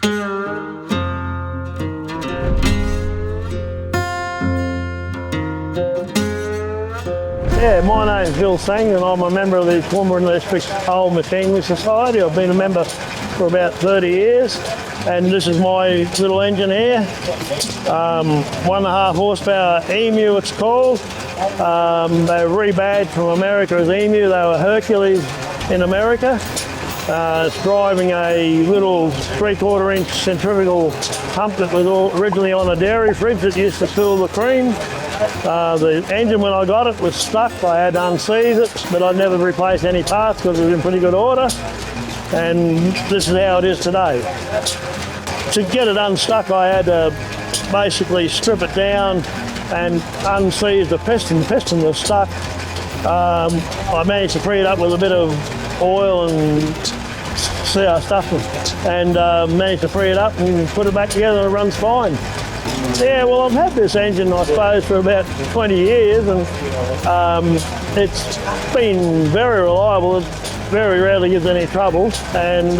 Yeah, my name's Bill Sang and I'm a member of the Toowoomba Electric Coal Machinery Society. I've been a member for about 30 years and this is my little engine here. 1.5 horsepower Emu it's called. They were rebadged from America as Emu. They were Hercules in America. It's driving a little 3/4 inch centrifugal pump that was originally on a dairy fridge that used to cool the cream. The engine, when I got it, was stuck. I had to unseize it, but I never replaced any parts because it was in pretty good order. And this is how it is today. To get it unstuck, I had to basically strip it down and unseize the piston. The piston was stuck. I managed to free it up with a bit of oil and stuff and managed to free it up and put it back together and it runs fine. Yeah, well, I've had this engine, I suppose, for about 20 years and it's been very reliable. It very rarely gives any trouble. And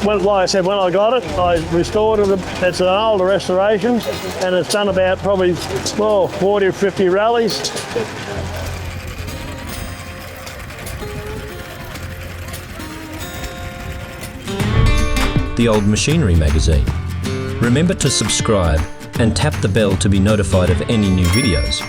like I said, when I got it, I restored it. It's an older restoration and it's done about probably, 40 or 50 rallies. The Old Machinery magazine. Remember to subscribe and tap the bell to be notified of any new videos.